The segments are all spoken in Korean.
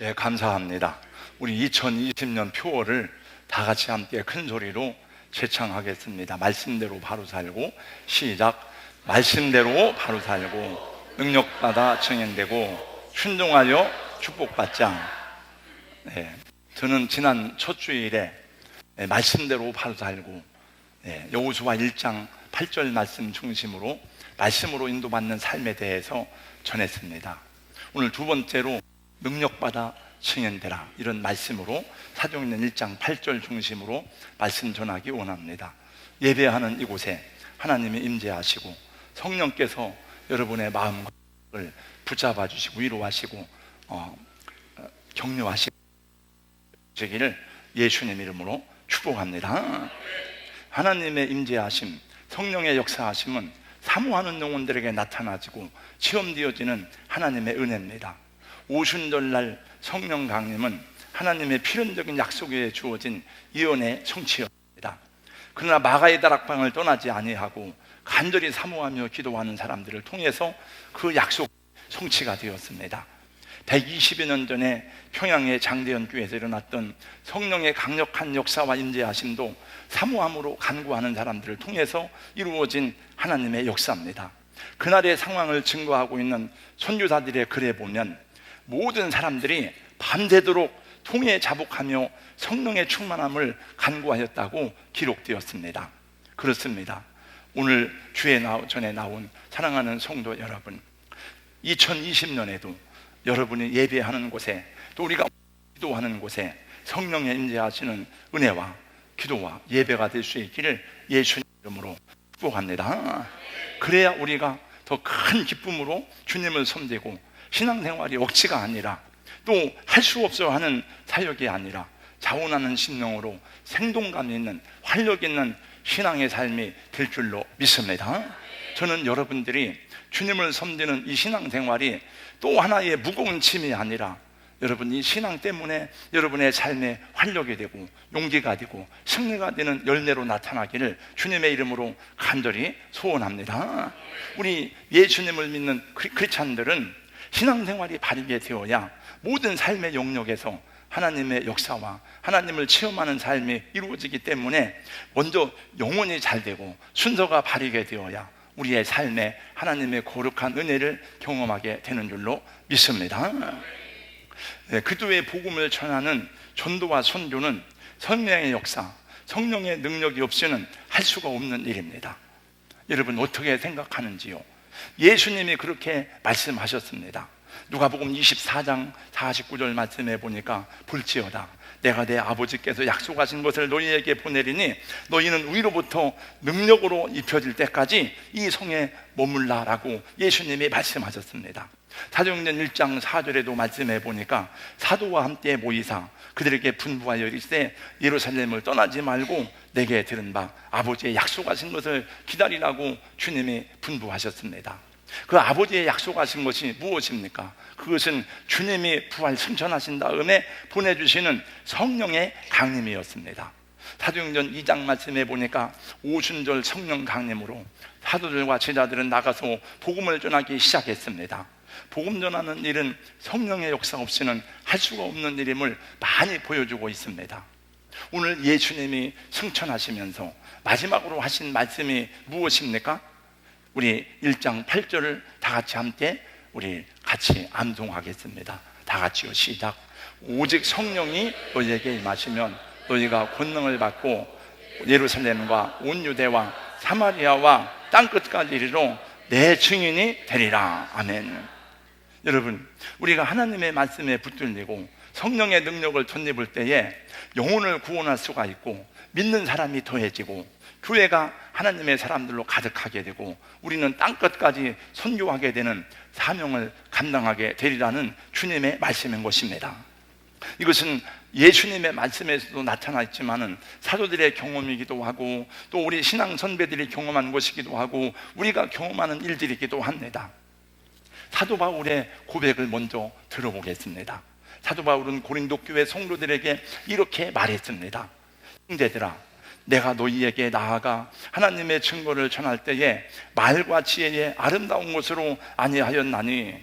예, 감사합니다. 우리 2020년 표어를 다 같이 함께 큰 소리로 제창하겠습니다. 말씀대로 바로 살고, 시작. 말씀대로 바로 살고, 능력받아 증인되고, 순종하여 축복받자. 예, 저는 지난 첫 주일에 말씀대로 바로 살고, 여호수아 1장 8절 말씀 중심으로 말씀으로 인도받는 삶에 대해서 전했습니다. 오늘 두 번째로 능력받아 증인되라, 이런 말씀으로 사도행전 1장 8절 중심으로 말씀 전하기 원합니다. 예배하는 이곳에 하나님이 임재하시고 성령께서 여러분의 마음을 붙잡아 주시고 위로하시고 격려하시기를 예수님 이름으로 축복합니다. 하나님의 임재하심, 성령의 역사하심은 사모하는 영혼들에게 나타나지고 체험되어지는 하나님의 은혜입니다. 오순절날 성령 강림은 하나님의 필연적인 약속에 주어진 예언의 성취였습니다. 그러나 마가의 다락방을 떠나지 아니하고 간절히 사모하며 기도하는 사람들을 통해서 그 약속 성취가 되었습니다. 120여 년 전에 평양의 장대현 교회에서 일어났던 성령의 강력한 역사와 임재하심도 사모함으로 간구하는 사람들을 통해서 이루어진 하나님의 역사입니다. 그날의 상황을 증거하고 있는 선교사들의 글에 보면 모든 사람들이 밤새도록 통에 자복하며 성령의 충만함을 간구하였다고 기록되었습니다. 그렇습니다. 오늘 주에 전에 나온 사랑하는 성도 여러분, 2020년에도 여러분이 예배하는 곳에, 또 우리가 기도하는 곳에 성령의 임재하시는 은혜와 기도와 예배가 될 수 있기를 예수님 이름으로 축복합니다. 그래야 우리가 더 큰 기쁨으로 주님을 섬기고 신앙생활이 억지가 아니라, 또 할 수 없어 하는 사역이 아니라 자원하는 심령으로 생동감 있는 활력 있는 신앙의 삶이 될 줄로 믿습니다. 저는 여러분들이 주님을 섬기는 이 신앙생활이 또 하나의 무거운 짐이 아니라 여러분 이 신앙 때문에 여러분의 삶에 활력이 되고 용기가 되고 승리가 되는 열매로 나타나기를 주님의 이름으로 간절히 소원합니다. 우리 예수님을 믿는 크리스찬들은 신앙생활이 바르게 되어야 모든 삶의 영역에서 하나님의 역사와 하나님을 체험하는 삶이 이루어지기 때문에 먼저 영혼이 잘 되고 순서가 바르게 되어야 우리의 삶에 하나님의 거룩한 은혜를 경험하게 되는 줄로 믿습니다. 그리스도의 복음을 전하는 전도와 선교는 성령의 역사, 성령의 능력이 없이는 할 수가 없는 일입니다. 여러분 어떻게 생각하는지요? 예수님이 그렇게 말씀하셨습니다. 누가복음 24장 49절 말씀해 보니까 볼지어다 내가 내 아버지께서 약속하신 것을 너희에게 보내리니 너희는 위로부터 능력으로 입혀질 때까지 이 성에 머물라라고 예수님이 말씀하셨습니다. 사도행전 1장 4절에도 말씀해 보니까 사도와 함께 모이사 그들에게 분부하여 이르시되 예루살렘을 떠나지 말고 내게 들은 바 아버지의 약속하신 것을 기다리라고 주님이 분부하셨습니다. 그 아버지의 약속하신 것이 무엇입니까? 그것은 주님이 부활 승천하신 다음에 보내주시는 성령의 강림이었습니다. 사도행전 2장 말씀해 보니까 오순절 성령 강림으로 사도들과 제자들은 나가서 복음을 전하기 시작했습니다. 복음 전하는 일은 성령의 역사 없이는 할 수가 없는 일임을 많이 보여주고 있습니다. 오늘 예수님이 승천하시면서 마지막으로 하신 말씀이 무엇입니까? 우리 1장 8절을 다 같이 함께 우리 같이 암송하겠습니다. 다 같이요, 시작. 오직 성령이 너희에게 임하시면 너희가 권능을 받고 예루살렘과 온 유대와 사마리아와 땅끝까지 이르러 내 증인이 되리라. 아멘. 여러분, 우리가 하나님의 말씀에 붙들리고 성령의 능력을 덧입을 때에 영혼을 구원할 수가 있고 믿는 사람이 더해지고 교회가 하나님의 사람들로 가득하게 되고 우리는 땅끝까지 선교하게 되는 사명을 감당하게 되리라는 주님의 말씀인 것입니다. 이것은 예수님의 말씀에서도 나타나 있지만은 사도들의 경험이기도 하고 또 우리 신앙 선배들이 경험한 것이기도 하고 우리가 경험하는 일들이기도 합니다. 사도 바울의 고백을 먼저 들어보겠습니다. 사도 바울은 고린도 교회 성도들에게 이렇게 말했습니다. 형제들아, 내가 너희에게 나아가 하나님의 증거를 전할 때에 말과 지혜의 아름다운 것으로 아니하였나니,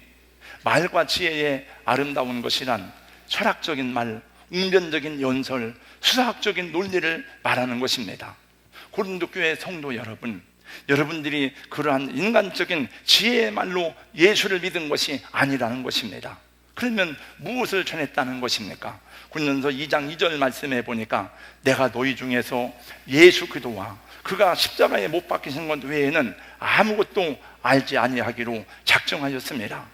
말과 지혜의 아름다운 것이란 철학적인 말, 웅변적인 연설, 수사학적인 논리를 말하는 것입니다. 고린도 교회 성도 여러분, 여러분들이 그러한 인간적인 지혜의 말로 예수를 믿은 것이 아니라는 것입니다. 그러면 무엇을 전했다는 것입니까? 고린도서 2장 2절 말씀해 보니까 내가 너희 중에서 예수 그리스도와 그가 십자가에 못 박히신 것 외에는 아무것도 알지 아니하기로 작정하였습니다.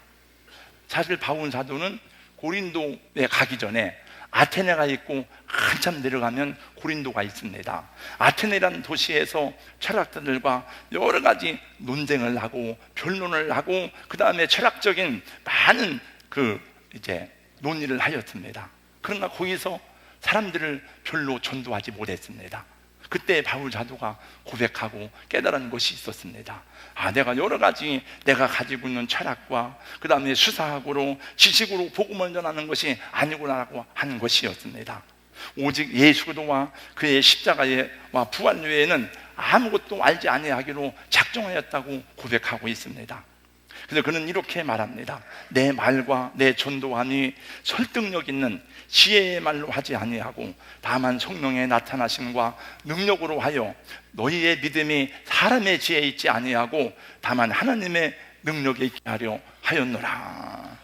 사실 바울 사도는 고린도에 가기 전에 아테네가 있고 한참 내려가면 고린도가 있습니다. 아테네라는 도시에서 철학자들과 여러 가지 논쟁을 하고 변론을 하고 그 다음에 철학적인 많은 논의를 하였습니다. 그러나 거기서 사람들을 별로 전도하지 못했습니다. 그때 바울 사도가 고백하고 깨달은 것이 있었습니다. 내가 여러 가지 내가 가지고 있는 철학과 그 다음에 수사학으로 지식으로 복음을 전하는 것이 아니구나라고 하는 것이었습니다. 오직 예수 그리스도와 그의 십자가와 부활 외에는 아무것도 알지 아니하기로 작정하였다고 고백하고 있습니다. 그래서 그는 이렇게 말합니다. 내 말과 내 전도함이 설득력 있는 지혜의 말로 하지 아니하고 다만 성령의 나타나심과 능력으로 하여 너희의 믿음이 사람의 지혜에 있지 아니하고 다만 하나님의 능력에 있게 하려 하였노라.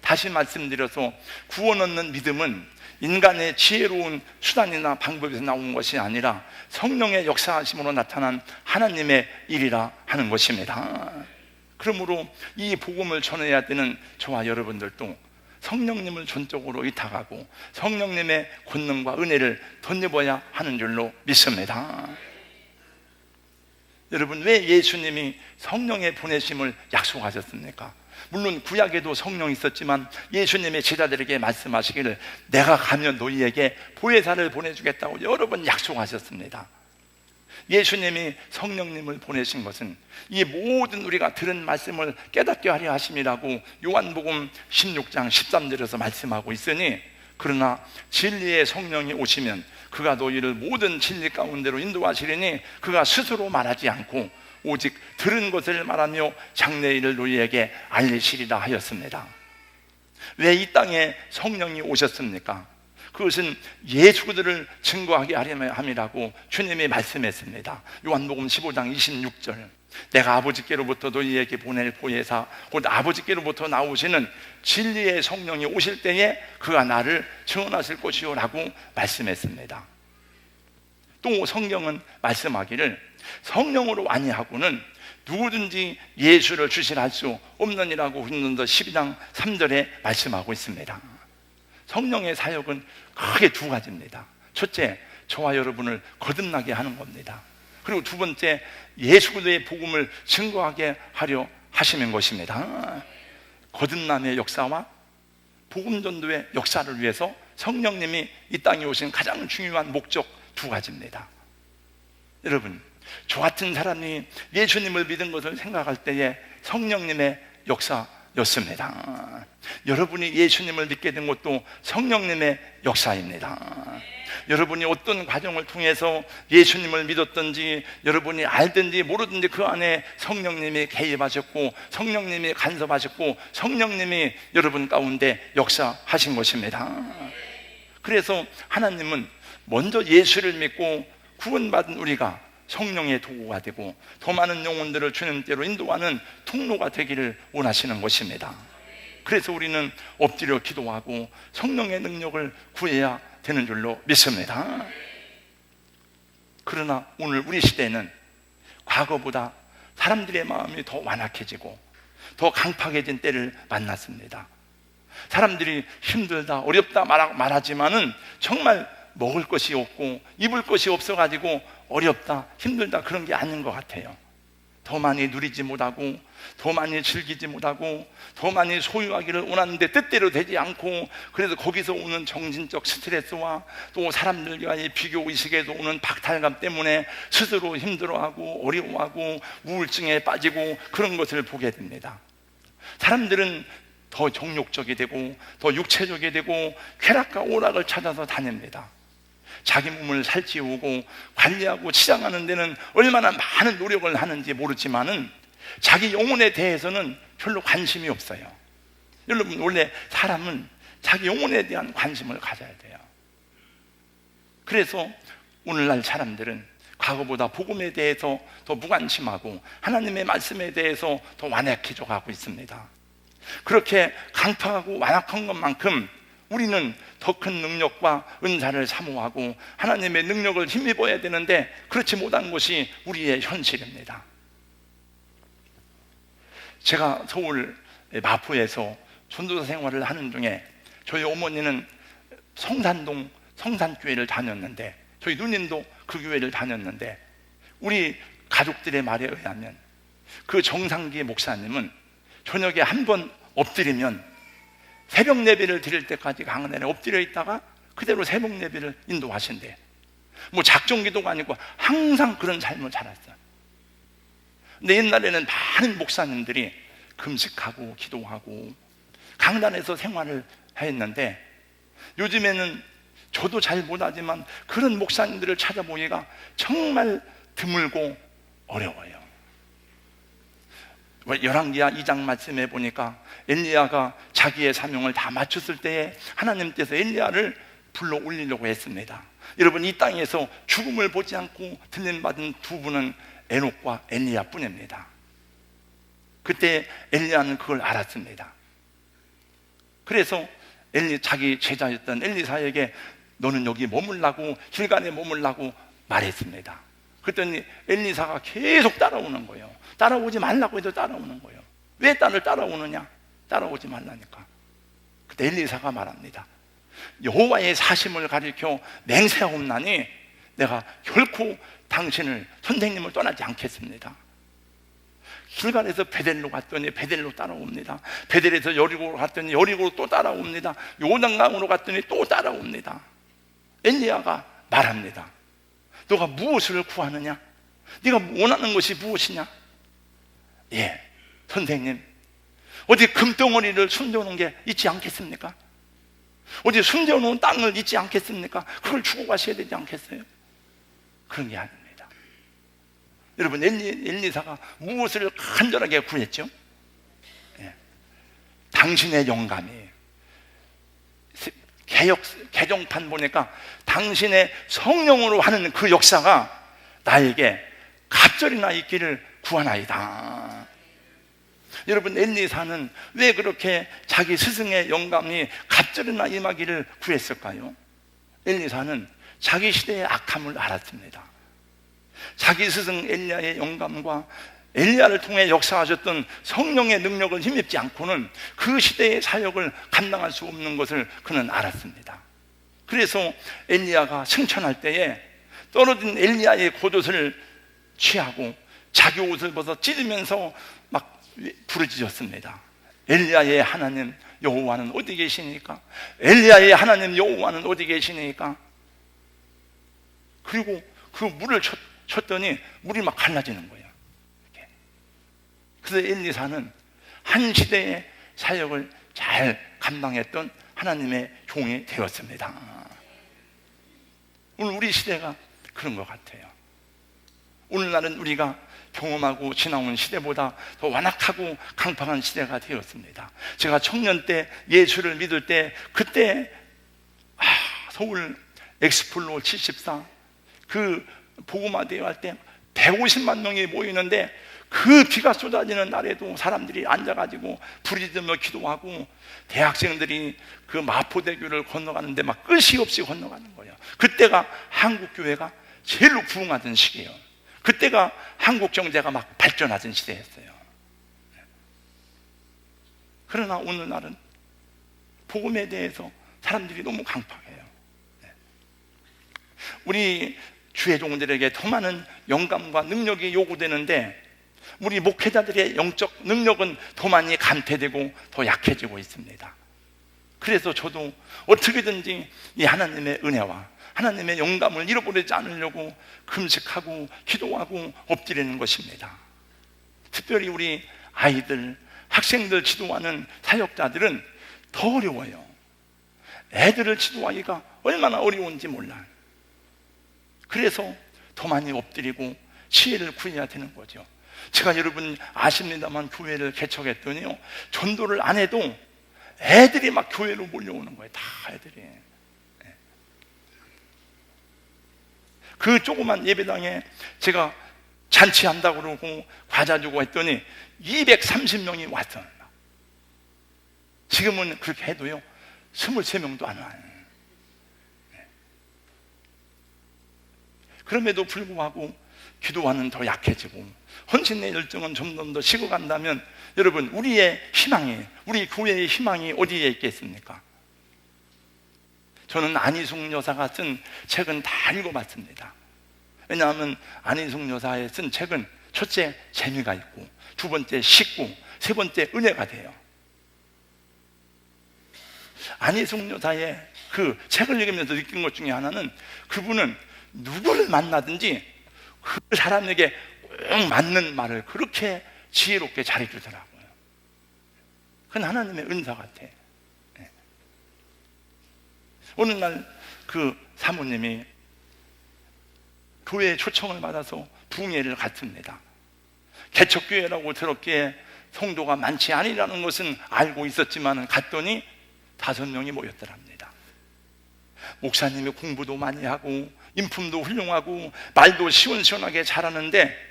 다시 말씀드려서 구원 얻는 믿음은 인간의 지혜로운 수단이나 방법에서 나온 것이 아니라 성령의 역사하심으로 나타난 하나님의 일이라 하는 것입니다. 그러므로 이 복음을 전해야 되는 저와 여러분들도 성령님을 전적으로 의탁하고 성령님의 권능과 은혜를 덧입어야 하는 줄로 믿습니다. 여러분, 왜 예수님이 성령의 보내심을 약속하셨습니까? 물론 구약에도 성령이 있었지만 예수님의 제자들에게 말씀하시기를 내가 가면 너희에게 보혜사를 보내주겠다고 여러 번 약속하셨습니다. 예수님이 성령님을 보내신 것은 이 모든 우리가 들은 말씀을 깨닫게 하려 하심이라고 요한복음 16장 13절에서 말씀하고 있으니 그러나 진리의 성령이 오시면 그가 너희를 모든 진리 가운데로 인도하시리니 그가 스스로 말하지 않고 오직 들은 것을 말하며 장래일을 너희에게 알리시리라 하였습니다. 왜 이 땅에 성령이 오셨습니까? 그것은 예수 그리스도를 증거하게 함이라고 주님이 말씀했습니다. 요한복음 15장 26절 내가 아버지께로부터 너희에게 보낼 보혜사 곧 아버지께로부터 나오시는 진리의 성령이 오실 때에 그가 나를 증언하실 것이요 라고 말씀했습니다. 또 성경은 말씀하기를 성령으로 아니하고는 누구든지 예수를 주시라 할 수 없느니라고 고린도서 12장 3절에 말씀하고 있습니다. 성령의 사역은 크게 두 가지입니다. 첫째, 저와 여러분을 거듭나게 하는 겁니다. 그리고 두 번째, 예수 그리스도의 복음을 증거하게 하려 하시는 것입니다. 거듭남의 역사와 복음 전도의 역사를 위해서 성령님이 이 땅에 오신 가장 중요한 목적 두 가지입니다. 여러분, 저 같은 사람이 예수님을 믿은 것을 생각할 때에 성령님의 역사였습니다. 여러분이 예수님을 믿게 된 것도 성령님의 역사입니다. 여러분이 어떤 과정을 통해서 예수님을 믿었든지 여러분이 알든지 모르든지 그 안에 성령님이 개입하셨고 성령님이 간섭하셨고 성령님이 여러분 가운데 역사하신 것입니다. 그래서 하나님은 먼저 예수를 믿고 구원받은 우리가 성령의 도구가 되고 더 많은 영혼들을 주님께로 인도하는 통로가 되기를 원하시는 것입니다. 그래서 우리는 엎드려 기도하고 성령의 능력을 구해야 되는 줄로 믿습니다. 그러나 오늘 우리 시대는 과거보다 사람들의 마음이 더 완악해지고 더 강팍해진 때를 만났습니다. 사람들이 힘들다 어렵다 말하지만은 정말 먹을 것이 없고 입을 것이 없어가지고 어렵다 힘들다 그런 게 아닌 것 같아요. 더 많이 누리지 못하고 더 많이 즐기지 못하고 더 많이 소유하기를 원하는데 뜻대로 되지 않고 그래서 거기서 오는 정신적 스트레스와 또 사람들과의 비교의식에서 오는 박탈감 때문에 스스로 힘들어하고 어려워하고 우울증에 빠지고 그런 것을 보게 됩니다. 사람들은 더 정욕적이 되고 더 육체적이 되고 쾌락과 오락을 찾아서 다닙니다. 자기 몸을 살찌우고 관리하고 치장하는 데는 얼마나 많은 노력을 하는지 모르지만은 자기 영혼에 대해서는 별로 관심이 없어요. 여러분, 원래 사람은 자기 영혼에 대한 관심을 가져야 돼요. 그래서 오늘날 사람들은 과거보다 복음에 대해서 더 무관심하고 하나님의 말씀에 대해서 더 완약해져 가고 있습니다. 그렇게 강팍하고 완악한 것만큼 우리는 더 큰 능력과 은사를 사모하고 하나님의 능력을 힘입어야 되는데 그렇지 못한 것이 우리의 현실입니다. 제가 서울 마포에서 전도사 생활을 하는 중에 저희 어머니는 성산동 성산교회를 다녔는데, 저희 누님도 그 교회를 다녔는데, 우리 가족들의 말에 의하면 그 정상기 목사님은 저녁에 한 번 엎드리면 새벽 예배를 드릴 때까지 강단에 엎드려 있다가 그대로 새벽 예배를 인도하신대. 뭐 작정기도가 아니고 항상 그런 삶을 살았어요. 근데 옛날에는 많은 목사님들이 금식하고 기도하고 강단에서 생활을 했는데, 요즘에는 저도 잘 못하지만 그런 목사님들을 찾아보기가 정말 드물고 어려워요. 열왕기하 2장 말씀에 보니까 엘리야가 자기의 사명을 다 마쳤을 때에 하나님께서 엘리야를 불러 올리려고 했습니다. 여러분, 이 땅에서 죽음을 보지 않고 들림받은 두 분은 에녹과 엘리야 뿐입니다. 그때 엘리야는 그걸 알았습니다. 그래서 자기 제자였던 엘리사에게 너는 여기 머물라고, 길간에 머물라고 말했습니다. 그랬더니 엘리사가 계속 따라오는 거예요. 따라오지 말라고 해도 따라오는 거예요. 왜 딸을 따라오느냐? 따라오지 말라니까. 그때 엘리사가 말합니다. 여호와의 사심을 가리켜 맹세하옵나니 내가 결코 당신을, 선생님을 떠나지 않겠습니다. 길갈에서 베델로 갔더니 베델로 따라옵니다. 베델에서 여리고로 갔더니 여리고로 또 따라옵니다. 요단강으로 갔더니 또 따라옵니다. 엘리야가 말합니다. 너가 무엇을 구하느냐? 네가 원하는 것이 무엇이냐? 예, 선생님, 어디 금덩어리를 숨겨놓은 게 있지 않겠습니까? 어디 숨겨놓은 땅을 있지 않겠습니까? 그걸 주고 가셔야 되지 않겠어요? 그런 게 아닙니다. 여러분, 엘리사가 무엇을 간절하게 구했죠? 예, 당신의 영감이, 개정판 보니까 당신의 성령으로 하는 그 역사가 나에게 갑절이나 있기를 구하나이다. 여러분, 엘리사는 왜 그렇게 자기 스승의 영감이 갑절이나 임하기를 구했을까요? 엘리사는 자기 시대의 악함을 알았습니다. 자기 스승 엘리야의 영감과 엘리야를 통해 역사하셨던 성령의 능력을 힘입지 않고는 그 시대의 사역을 감당할 수 없는 것을 그는 알았습니다. 그래서 엘리야가 승천할 때에 떨어진 엘리야의 겉옷을 취하고 자기 옷을 벗어 찢으면서 막 부르짖었습니다. 엘리야의 하나님 여호와는 어디 계시니까? 엘리야의 하나님 여호와는 어디 계시니까? 그리고 그 물을 쳤더니 물이 막 갈라지는 거예요. 그래서 엘리사는 한 시대의 사역을 잘 감당했던 하나님의 종이 되었습니다. 오늘 우리 시대가 그런 것 같아요. 오늘날은 우리가 경험하고 지나온 시대보다 더 완악하고 강팍한 시대가 되었습니다. 제가 청년 때 예수를 믿을 때, 그때 서울 엑스플로 74 그 복음화 대회 할 때 150만 명이 모이는데, 그 비가 쏟아지는 날에도 사람들이 앉아가지고 부르짖으며 기도하고, 대학생들이 그 마포대교를 건너가는데 막 끝이 없이 건너가는 거예요. 그때가 한국교회가 제일로 부흥하던 시기예요. 그때가 한국 경제가 막 발전하던 시대였어요. 그러나 오늘날은 복음에 대해서 사람들이 너무 강팍해요. 우리 주의 종들에게 더 많은 영감과 능력이 요구되는데, 우리 목회자들의 영적 능력은 더 많이 감퇴되고 더 약해지고 있습니다. 그래서 저도 어떻게든지 이 하나님의 은혜와 하나님의 영감을 잃어버리지 않으려고 금식하고 기도하고 엎드리는 것입니다. 특별히 우리 아이들, 학생들 지도하는 사역자들은 더 어려워요. 애들을 지도하기가 얼마나 어려운지 몰라요. 그래서 더 많이 엎드리고 지혜를 구해야 되는 거죠. 제가 여러분 아십니다만 교회를 개척했더니요, 전도를 안 해도 애들이 막 교회로 몰려오는 거예요. 다 애들이. 그 조그만 예배당에 제가 잔치한다고 그러고 과자 주고 했더니 230명이 왔어요. 지금은 그렇게 해도요 23명도 안 와요. 그럼에도 불구하고 기도와는 더 약해지고 헌신의 열정은 점점 더 식어간다면 여러분, 우리의 희망이, 우리 교회의 희망이 어디에 있겠습니까? 저는 안희숙 여사가 쓴 책은 다 읽어봤습니다. 왜냐하면 안희숙 여사의 쓴 책은 첫째 재미가 있고, 두 번째 쉽고, 세 번째 은혜가 돼요. 안희숙 여사의 그 책을 읽으면서 느낀 것 중에 하나는, 그분은 누구를 만나든지 그 사람에게 꼭 맞는 말을 그렇게 지혜롭게 잘해주더라고요. 그건 하나님의 은사 같아. 어느 날 그 사모님이 교회에 초청을 받아서 부흥회를 갔습니다. 개척교회라고 들었기에 성도가 많지 아니라는 것은 알고 있었지만 갔더니 5명이 모였더랍니다. 목사님이 공부도 많이 하고 인품도 훌륭하고 말도 시원시원하게 잘하는데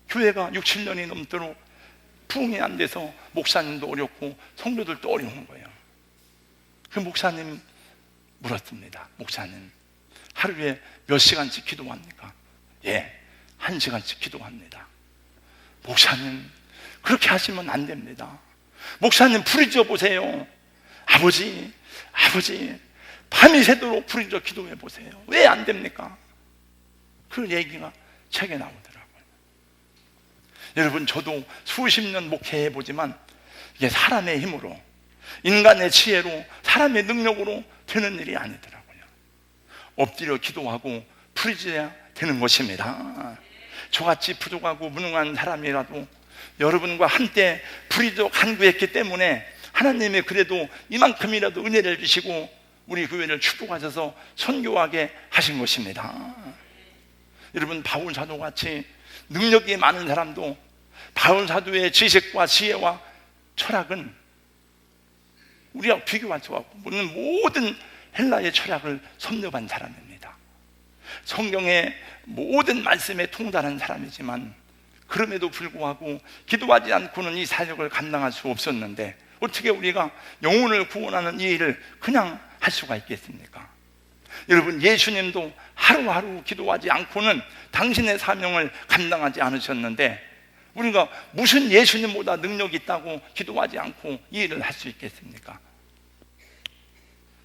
교회가 6, 7년이 넘도록 부흥이 안 돼서 목사님도 어렵고 성도들도 어려운 거예요. 그 목사님 물었습니다. 목사님, 하루에 몇 시간씩 기도합니까? 예, 1시간씩 기도합니다. 목사님, 그렇게 하시면 안 됩니다. 목사님, 부르짖어 보세요. 아버지, 밤이 새도록 부르짖어 기도해 보세요. 왜 안 됩니까? 그 얘기가 책에 나오더라고요. 여러분, 저도 수십 년 목회해 보지만 이게 사람의 힘으로, 인간의 지혜로, 사람의 능력으로 되는 일이 아니더라고요. 엎드려 기도하고 부르짖어야 되는 것입니다. 저같이 부족하고 무능한 사람이라도 여러분과 한때 부르짖어 간구했기 때문에 하나님이 그래도 이만큼이라도 은혜를 주시고 우리 교회를 축복하셔서 선교하게 하신 것입니다. 여러분, 바울 사도같이 능력이 많은 사람도 바울 사도의 지식과 지혜와 철학은 우리하고 비교할 수 없고, 우리는 모든 헬라의 철학을 섭렵한 사람입니다. 성경의 모든 말씀에 통달한 사람이지만 그럼에도 불구하고 기도하지 않고는 이 사역을 감당할 수 없었는데 어떻게 우리가 영혼을 구원하는 이 일을 그냥 할 수가 있겠습니까? 여러분, 예수님도 하루하루 기도하지 않고는 당신의 사명을 감당하지 않으셨는데 우리가 무슨 예수님보다 능력이 있다고 기도하지 않고 이 일을 할 수 있겠습니까?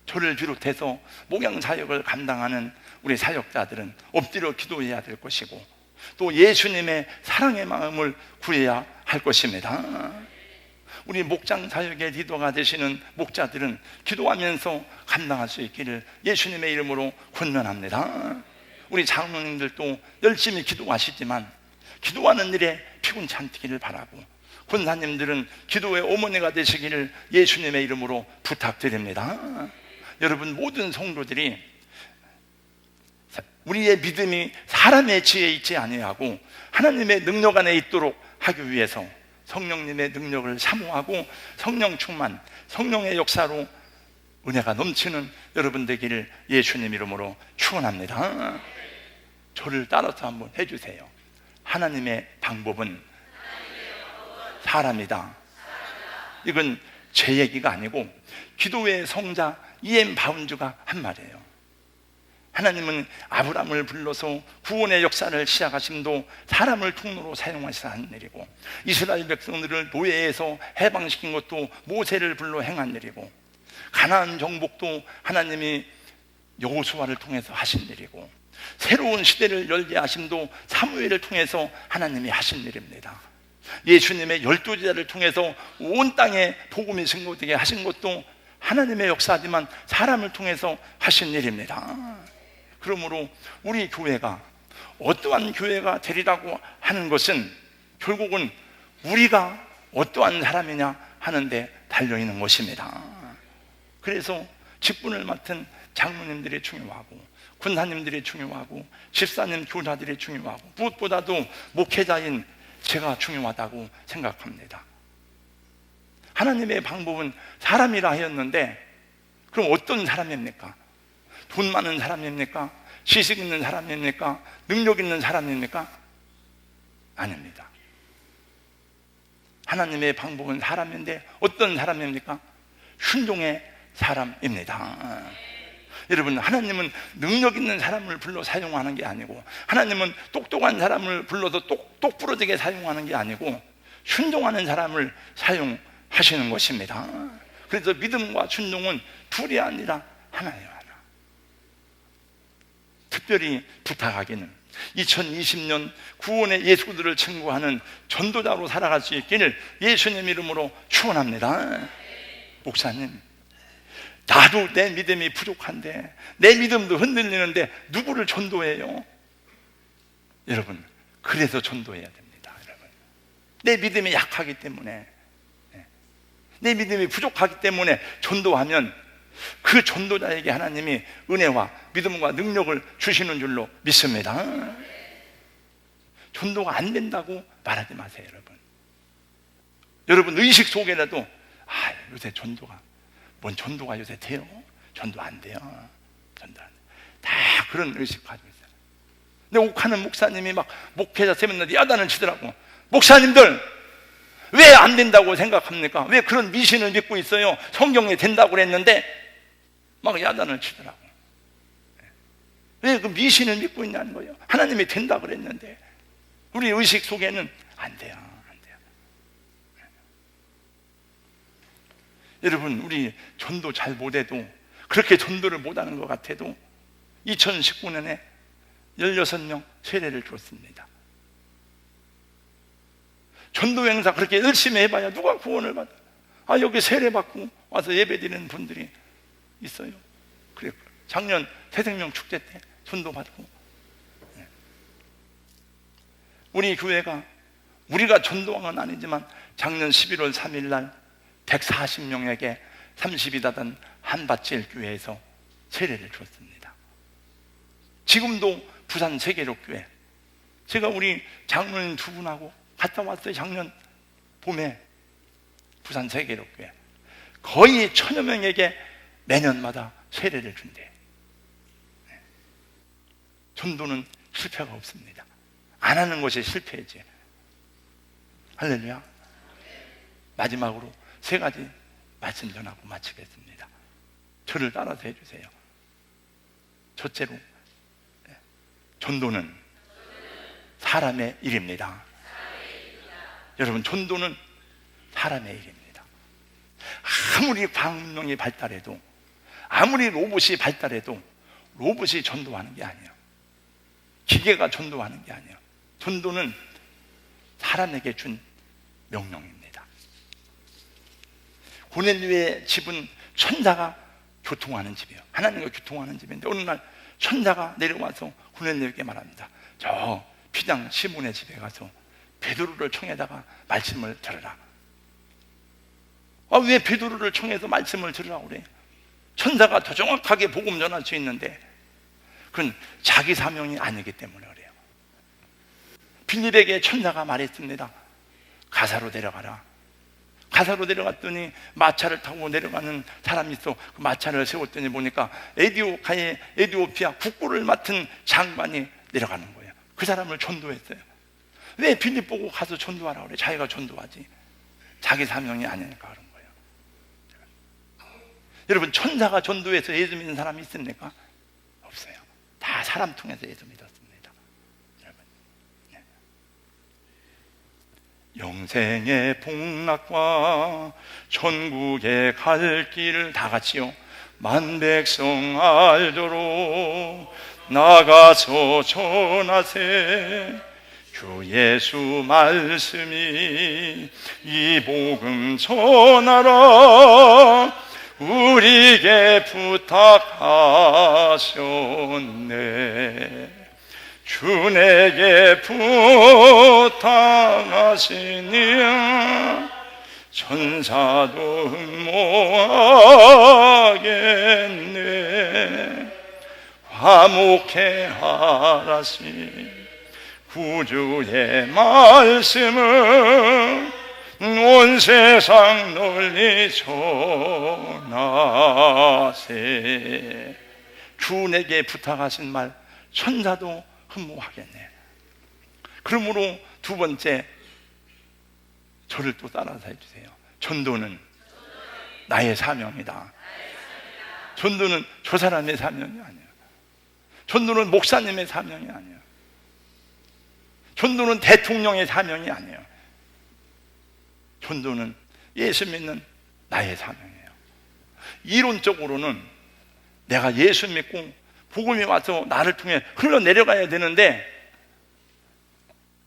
저를 비롯해서 목양 사역을 감당하는 우리 사역자들은 엎드려 기도해야 될 것이고 또 예수님의 사랑의 마음을 구해야 할 것입니다. 우리 목장 사역의 리더가 되시는 목자들은 기도하면서 감당할 수 있기를 예수님의 이름으로 권면합니다. 우리 장로님들도 열심히 기도하시지만 기도하는 일에 피곤치 않기를 바라고, 권사님들은 기도의 어머니가 되시기를 예수님의 이름으로 부탁드립니다. 여러분, 모든 성도들이 우리의 믿음이 사람의 지혜에 있지 아니하고 하나님의 능력 안에 있도록 하기 위해서 성령님의 능력을 사모하고 성령 충만, 성령의 역사로 은혜가 넘치는 여러분 되기를 예수님 이름으로 축원합니다. 저를 따라서 한번 해주세요. 하나님의 방법은 사람이다. 이건 제 얘기가 아니고 기도의 성자 E.M. 바운즈가 한 말이에요. 하나님은 아브라함을 불러서 구원의 역사를 시작하심도 사람을 통로로 사용하셔서 한 일이고, 이스라엘 백성들을 노예에서 해방시킨 것도 모세를 불러 행한 일이고, 가나안 정복도 하나님이 여호수아를 통해서 하신 일이고, 새로운 시대를 열게 하심도 사무엘을 통해서 하나님이 하신 일입니다. 예수님의 12제자를 통해서 온 땅에 복음이 증거되게 하신 것도 하나님의 역사지만 사람을 통해서 하신 일입니다. 그러므로 우리 교회가 어떠한 교회가 되리라고 하는 것은 결국은 우리가 어떠한 사람이냐 하는데 달려있는 것입니다. 그래서 직분을 맡은 장로님들이 중요하고, 군사님들이 중요하고, 집사님, 교사들이 중요하고, 무엇보다도 목회자인 제가 중요하다고 생각합니다. 하나님의 방법은 사람이라 하였는데, 그럼 어떤 사람입니까? 돈 많은 사람입니까? 지식 있는 사람입니까? 능력 있는 사람입니까? 아닙니다. 하나님의 방법은 사람인데 어떤 사람입니까? 순종의 사람입니다. 여러분, 하나님은 능력 있는 사람을 불러 사용하는 게 아니고, 하나님은 똑똑한 사람을 불러서 똑부러지게 사용하는 게 아니고 순종하는 사람을 사용하시는 것입니다. 그래서 믿음과 순종은 둘이 아니라 하나예요, 하나. 특별히 부탁하기는 2020년 구원의 예수들을 증거하는 전도자로 살아갈 수 있기를 예수님 이름으로 축원합니다. 목사님, 나도 내 믿음이 부족한데, 내 믿음도 흔들리는데 누구를 전도해요? 여러분, 그래서 전도해야 됩니다. 여러분, 내 믿음이 약하기 때문에, 내 믿음이 부족하기 때문에 전도하면 그 전도자에게 하나님이 은혜와 믿음과 능력을 주시는 줄로 믿습니다. 전도가 안 된다고 말하지 마세요, 여러분. 여러분, 의식 속에라도 요새 전도가, 뭔 전도가 요새 돼요? 전도 안 돼요. 전도 안 돼요. 다 그런 의식 가지고 있어요. 근데 옥하는 목사님이 막 목회자 세미나에 야단을 치더라고. 목사님들, 왜 안 된다고 생각합니까? 왜 그런 미신을 믿고 있어요? 성경에 된다고 그랬는데 막 야단을 치더라고. 왜 그 미신을 믿고 있냐는 거예요. 하나님이 된다고 그랬는데 우리 의식 속에는 안 돼요, 안 돼요. 여러분, 우리 전도 잘 못해도, 그렇게 전도를 못하는 것 같아도 2019년에 16명 세례를 줬습니다. 전도 행사 그렇게 열심히 해봐야 누가 구원을 받아? 여기 세례 받고 와서 예배 드리는 분들이 있어요. 그래, 작년 새생명 축제 때 전도 받고. 우리 교회가, 우리가 전도한 건 아니지만 작년 11월 3일 날 140명에게 30이다던 한밭질 교회에서 세례를 줬습니다. 지금도 부산 세계력교회, 제가 우리 장로님 두 분하고 갔다 왔어요. 작년 봄에 부산 세계력교회 거의 1000여 명에게 매년마다 세례를 준대. 전도는 실패가 없습니다. 안 하는 것이 실패지. 할렐루야. 마지막으로 3가지 말씀 전하고 마치겠습니다. 저를 따라서 해주세요. 첫째로, 전도는 사람의 일입니다. 여러분, 전도는 사람의 일입니다. 아무리 광명이 발달해도, 아무리 로봇이 발달해도 로봇이 전도하는 게 아니에요. 기계가 전도하는 게 아니에요. 전도는 사람에게 준 명령입니다. 고넬료의 집은 천사가 교통하는 집이에요. 하나님과 교통하는 집인데 어느 날 천사가 내려와서 고넬료에게 말합니다. 저 피장 시몬의 집에 가서 베드로를 청해다가 말씀을 들으라. 왜 베드로를 청해서 말씀을 들으라고 그래? 천사가 더 정확하게 복음 전할 수 있는데 그건 자기 사명이 아니기 때문에 그래요. 빌립에게 천사가 말했습니다. 가사로 내려가라. 가사로 내려갔더니 마차를 타고 내려가는 사람이 있어. 그 마차를 세웠더니 보니까 에디오피아 국고를 맡은 장관이 내려가는 거예요. 그 사람을 전도했어요. 왜 빌립 보고 가서 전도하라 그래? 자기가 전도하지. 자기 사명이 아니니까 그런 거예요. 여러분, 천사가 전도해서 예수 믿는 사람이 있습니까? 없어요. 다 사람 통해서 예수 믿었습니다. 여러분, 영생의 복락과 천국에 갈 길 다 같이요. 만백성 알도록 나가서 전하세. 주 예수 말씀이 이 복음 전하라 우리에게 부탁하셨네. 주 내게 부탁하시니 천사도 흠모하겠네. 화목해 하라시 구주의 말씀을 온 세상 널리 전하세. 주 내게 부탁하신 말 천사도 흠모하겠네. 그러므로 두 번째, 저를 또 따라서 해주세요. 전도는 나의 사명이다. 전도는 저 사람의 사명이 아니에요. 전도는 목사님의 사명이 아니에요. 전도는 대통령의 사명이 아니에요. 전도는 예수 믿는 나의 사명이에요. 이론적으로는 내가 예수 믿고 복음이 와서 나를 통해 흘러내려가야 되는데,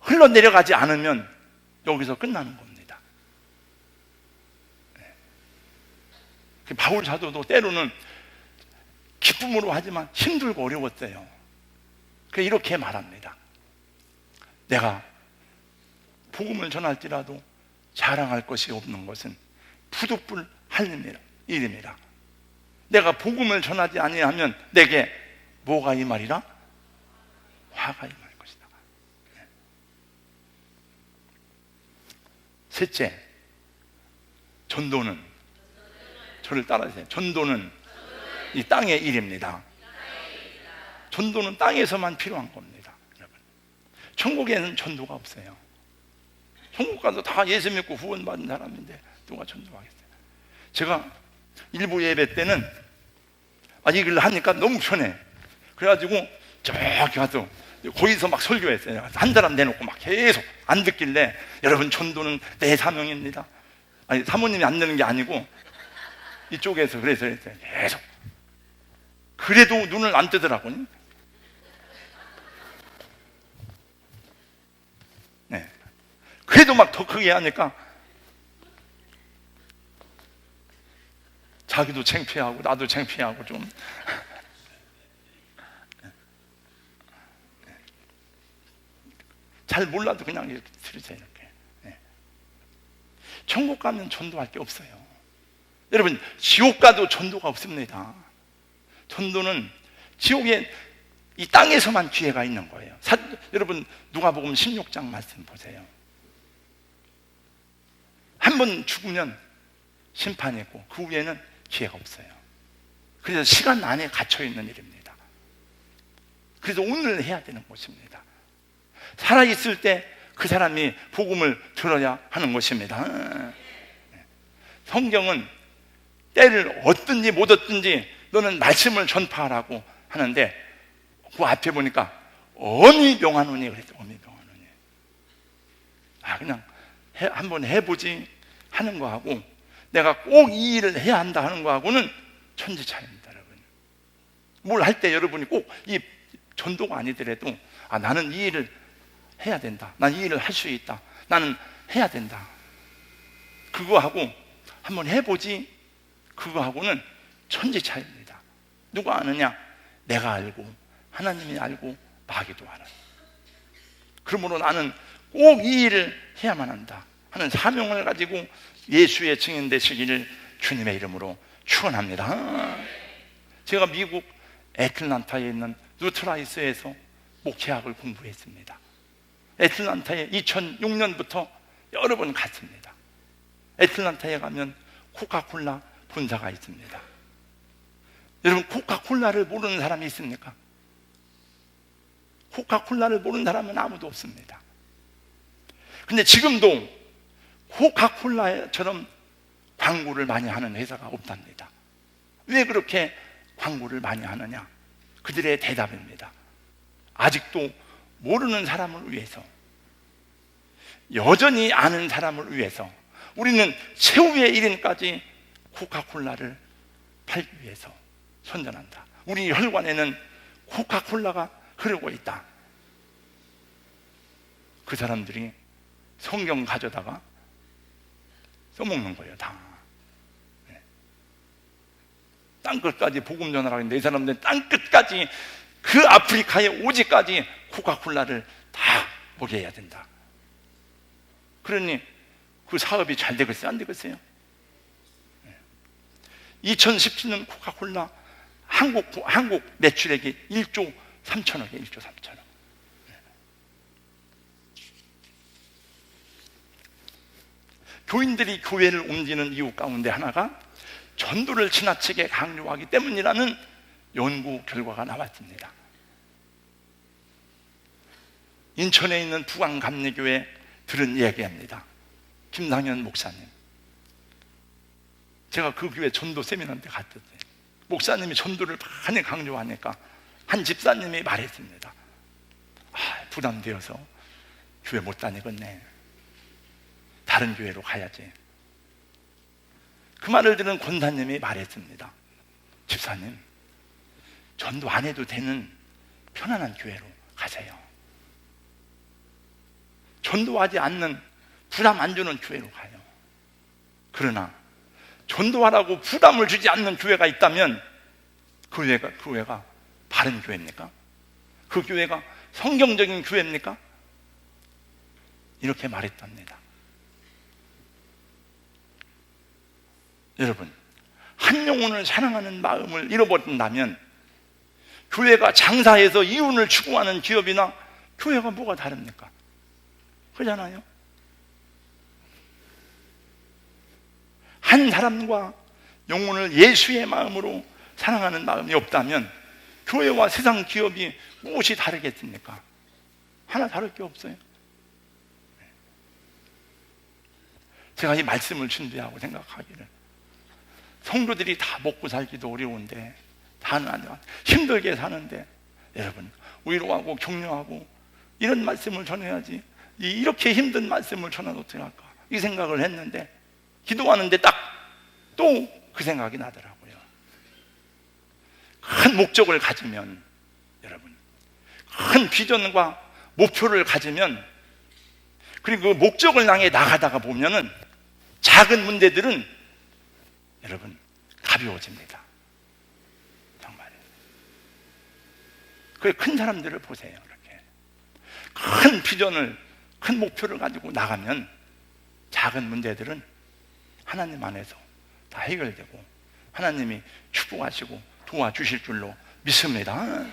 흘러내려가지 않으면 여기서 끝나는 겁니다. 바울 사도도 때로는 기쁨으로 하지만 힘들고 어려웠어요. 이렇게 말합니다. 내가 복음을 전할지라도 자랑할 것이 없는 것은 푸드불 할 일입니다. 내가 복음을 전하지 아니하면 내게 뭐가 임하리라? 화가 임할 것이다. 셋째, 전도는, 저를 따라하세요. 전도는 이 땅의 일입니다. 전도는 땅에서만 필요한 겁니다. 여러분, 천국에는 전도가 없어요. 천국 가서 다 예수 믿고 구원받은 사람인데 누가 전도하겠어요? 제가 일부 예배 때는 이걸 하니까 너무 편해. 그래가지고 저기 가서 거기서 막 설교했어요. 한 사람 내놓고 막 계속 안 듣길래, 여러분 전도는 내 사명입니다. 사모님이 안 듣는 게 아니고 이쪽에서 그래서 했어요. 계속. 그래도 눈을 안 뜨더라고요. 네. 그래도 막 더 크게 하니까 자기도 창피하고 나도 창피하고 좀. 잘 몰라도 그냥 이렇게 들으세요. 이렇게. 네. 천국 가면 전도할 게 없어요. 여러분, 지옥 가도 전도가 없습니다. 전도는 지옥에, 이 땅에서만 기회가 있는 거예요. 여러분, 누가복음 16장 말씀 보세요. 한 번 죽으면 심판이 있고 그 후에는 기회가 없어요. 그래서 시간 안에 갇혀 있는 일입니다. 그래서 오늘 해야 되는 것입니다. 살아있을 때 그 사람이 복음을 들어야 하는 것입니다. 성경은 때를 얻든지 못 얻든지 너는 말씀을 전파하라고 하는데, 그 앞에 보니까 어미 명하노니 그랬죠. 어미 명하노니. 그냥 한번 해보지 하는 거하고 내가 꼭 이 일을 해야 한다 하는 거하고는 천지 차이입니다. 여러분, 뭘 할 때 여러분이 꼭 이 전도가 아니더라도 나는 이 일을 해야 된다, 난 이 일을 할 수 있다, 나는 해야 된다, 그거하고 한번 해보지, 그거하고는 천지 차이입니다. 누가 아느냐? 내가 알고 하나님이 알고 마귀도 알아요. 그러므로 나는 꼭 이 일을 해야만 한다 하는 사명을 가지고 예수의 증인 되시기를 주님의 이름으로 축원합니다. 제가 미국 애틀란타에 있는 루트라이스에서 목회학을 공부했습니다. 애틀란타에 2006년부터 여러 번 갔습니다. 애틀란타에 가면 코카콜라 본사가 있습니다. 여러분, 코카콜라를 모르는 사람이 있습니까? 코카콜라를 모르는 사람은 아무도 없습니다. 근데 지금도 코카콜라처럼 광고를 많이 하는 회사가 없답니다. 왜 그렇게 광고를 많이 하느냐? 그들의 대답입니다. 아직도 모르는 사람을 위해서, 여전히 아는 사람을 위해서, 우리는 최후의 이름까지 코카콜라를 팔기 위해서 선전한다. 우리 혈관에는 코카콜라가 흐르고 있다. 그 사람들이 성경 가져다가 써먹는 거예요, 다. 땅끝까지 복음 전하라고 했는데 이 사람들은 땅끝까지, 그 아프리카의 오지까지 코카콜라를 다 먹여야 된다. 그러니 그 사업이 잘 되겠어요? 안 되겠어요? 2017년 코카콜라 한국 매출액이 1조 3천억이에요. 1조 3천억. 교인들이 교회를 옮기는 이유 가운데 하나가 전도를 지나치게 강조하기 때문이라는 연구 결과가 나왔습니다. 인천에 있는 부광감리교회 들은 이야기입니다. 김상현 목사님, 제가 그 교회 전도 세미나 때 갔었어요. 목사님이 전도를 많이 강조하니까 한 집사님이 말했습니다. 부담되어서 교회 못 다니겠네, 다른 교회로 가야지. 그 말을 들은 권사님이 말했습니다. 집사님, 전도 안 해도 되는 편안한 교회로 가세요. 전도하지 않는, 부담 안 주는 교회로 가요. 그러나 전도하라고 부담을 주지 않는 교회가 있다면 그 교회가 바른 교회입니까? 그 교회가 성경적인 교회입니까? 이렇게 말했답니다. 여러분, 한 영혼을 사랑하는 마음을 잃어버린다면 교회가 장사해서 이윤을 추구하는 기업이나 교회가 뭐가 다릅니까? 그렇잖아요. 한 사람과 영혼을 예수의 마음으로 사랑하는 마음이 없다면 교회와 세상 기업이 무엇이 다르겠습니까? 하나 다를 게 없어요. 제가 이 말씀을 준비하고 생각하기를, 성도들이 다 먹고 살기도 어려운데, 다는 아니야, 힘들게 사는데, 여러분 위로하고 격려하고 이런 말씀을 전해야지, 이렇게 힘든 말씀을 전하면 어떻게 할까, 이 생각을 했는데, 기도하는데 딱 또 그 생각이 나더라고요. 큰 목적을 가지면, 여러분, 큰 비전과 목표를 가지면, 그리고 그 목적을 향해 나가다가 보면은 작은 문제들은 여러분 가벼워집니다. 정말. 그 큰 사람들을 보세요. 이렇게 큰 비전을, 큰 목표를 가지고 나가면 작은 문제들은 하나님 안에서 다 해결되고 하나님이 축복하시고 도와주실 줄로 믿습니다.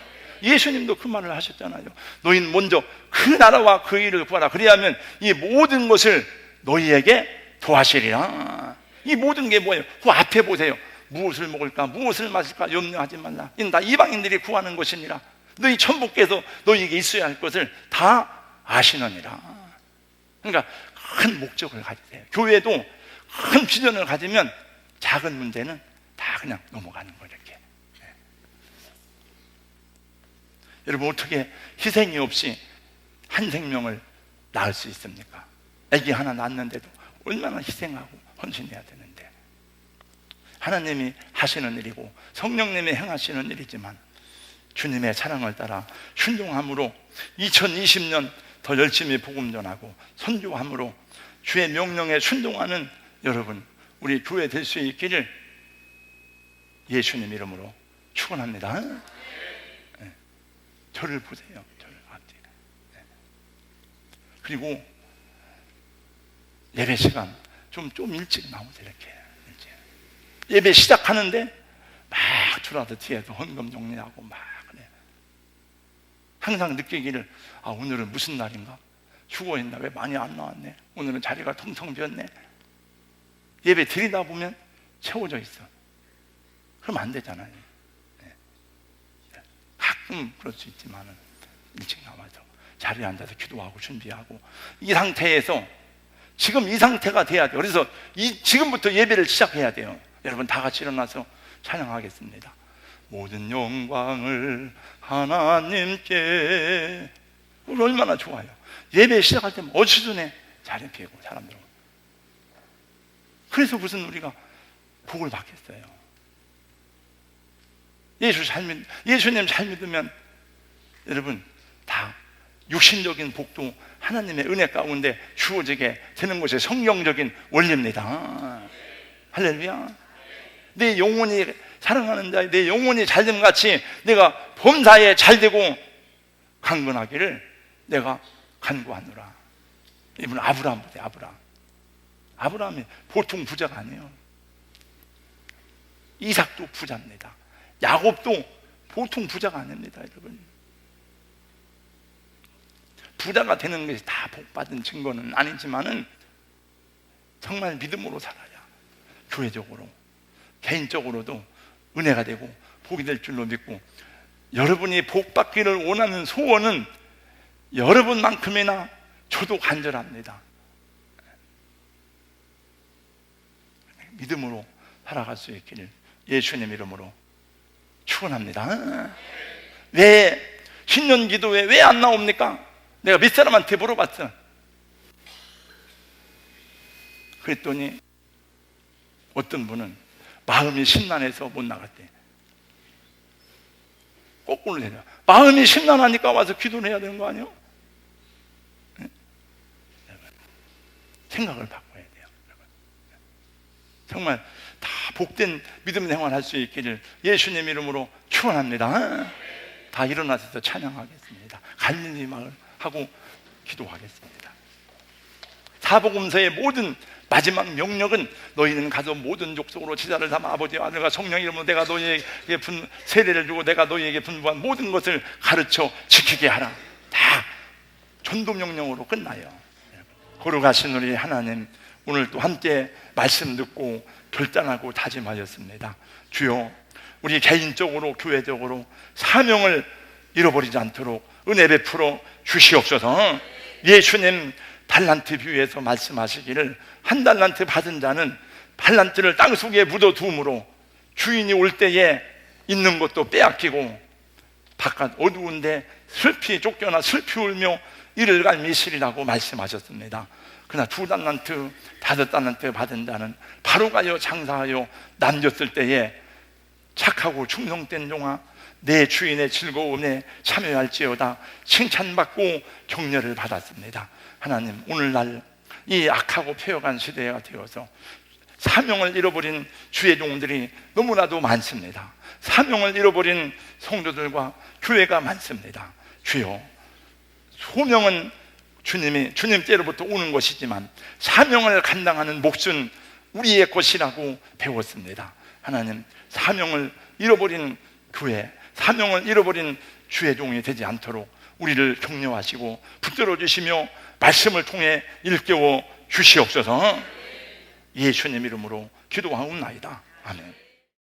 예수님도 그 말을 하셨잖아요. 너희는 먼저 그 나라와 그 일을 구하라. 그리하면 이 모든 것을 너희에게 더하시리라. 이 모든 게 뭐예요? 그 앞에 보세요. 무엇을 먹을까, 무엇을 마실까 염려하지 말라. 이는 다 이방인들이 구하는 것이니라. 너희 천부께서 너희에게 있어야 할 것을 다 아시느니라. 그러니까 큰 목적을 가지세요. 교회도 큰 비전을 가지면 작은 문제는 다 그냥 넘어가는 거예요. 이렇게. 네. 여러분, 어떻게 희생이 없이 한 생명을 낳을 수 있습니까? 아기 하나 낳았는데도 얼마나 희생하고 헌신해야 되는데, 하나님이 하시는 일이고 성령님이 행하시는 일이지만 주님의 사랑을 따라 순종함으로 2020년 더 열심히 복음 전하고 선교함으로 주의 명령에 순종하는 여러분, 우리 교회 될 수 있기를 예수님 이름으로 축원합니다. 네. 저를 보세요. 저를 앞뒤. 네. 그리고 예배 시간 좀 일찍 나오세요. 이렇게 일찍. 예배 시작하는데 막 들어와서 뒤에서 헌금 정리하고 막 그래. 항상 느끼기를, 오늘은 무슨 날인가? 수고했나? 왜 많이 안 나왔네? 오늘은 자리가 텅텅 비었네? 예배 드리다 보면 채워져 있어. 그럼 안 되잖아요. 네. 가끔 그럴 수 있지만은 일찍 나와서 자리에 앉아서 기도하고 준비하고, 이 상태에서 지금 이 상태가 돼야 돼요. 그래서 지금부터 예배를 시작해야 돼요. 여러분 다 같이 일어나서 찬양하겠습니다. 모든 영광을 하나님께. 우리 얼마나 좋아요. 예배 시작할 때 어수선해 자리 피고 사람들. 그래서 무슨 우리가 복을 받겠어요. 예수님 잘 믿으면 여러분 다 육신적인 복도 하나님의 은혜 가운데 주어지게 되는 것이 성경적인 원리입니다. 할렐루야. 내 영혼이 사랑하는 자에 내 영혼이 잘됨 같이 내가 범사에 잘되고 강건하기를 내가 간구하노라. 이분은 아브라함 보세요. 아브라함이 보통 부자가 아니에요. 이삭도 부자입니다. 야곱도 보통 부자가 아닙니다. 여러분, 부자가 되는 것이 다 복받은 증거는 아니지만은 정말 믿음으로 살아야 교회적으로 개인적으로도 은혜가 되고 복이 될 줄로 믿고, 여러분이 복 받기를 원하는 소원은 여러분만큼이나 저도 간절합니다. 믿음으로 살아갈 수 있기를 예수님 이름으로 축원합니다. 왜 신년 기도회 왜 안 나옵니까? 내가 몇 사람한테 물어봤어. 그랬더니 어떤 분은 마음이 심란해서 못 나갔대. 거꾸로 해요. 마음이 심란하니까 와서 기도를 해야 되는 거 아니에요? 생각을 바꿔야 돼요. 정말 다 복된 믿음 생활할 수 있기를 예수님 이름으로 축원합니다. 다 일어나셔서 찬양하겠습니다. 갈릴리 마을 하고 기도하겠습니다. 사복음서의 모든 마지막 명령은 너희는 가서 모든 족속으로 제자를 삼아 아버지와 아들과 성령 이름으로 내가 너희에게 세례를 주고 내가 너희에게 분부한 모든 것을 가르쳐 지키게 하라. 다 전도 명령으로 끝나요. 거룩하신 우리 하나님, 오늘 또 함께 말씀 듣고 결단하고 다짐하였습니다. 주여, 우리 개인적으로 교회적으로 사명을 잃어버리지 않도록 은혜 베풀어 주시옵소서. 예수님 달란트 비유에서 말씀하시기를 한 달란트 받은 자는 달란트를 땅속에 묻어두므로 주인이 올 때에 있는 것도 빼앗기고 바깥 어두운데 슬피 쫓겨나 슬피 울며 이를 갈 미실이라고 말씀하셨습니다. 그러나 2달란트 5달란트 받은 자는 바로 가여 장사하여 남겼을 때에 착하고 충성된 종아 내 주인의 즐거움에 참여할지어다 칭찬받고 격려를 받았습니다. 하나님, 오늘날 이 악하고 폐역한 시대가 되어서 사명을 잃어버린 주의 종들이 너무나도 많습니다. 사명을 잃어버린 성도들과 교회가 많습니다. 주여, 소명은 주님께로부터 오는 것이지만 사명을 감당하는 몫은 우리의 것이라고 배웠습니다. 하나님, 사명을 잃어버린 교회, 사명을 잃어버린 주의 종이 되지 않도록 우리를 격려하시고 붙들어 주시며 말씀을 통해 일깨워 주시옵소서. 예수님 이름으로 기도하옵나이다. 아멘.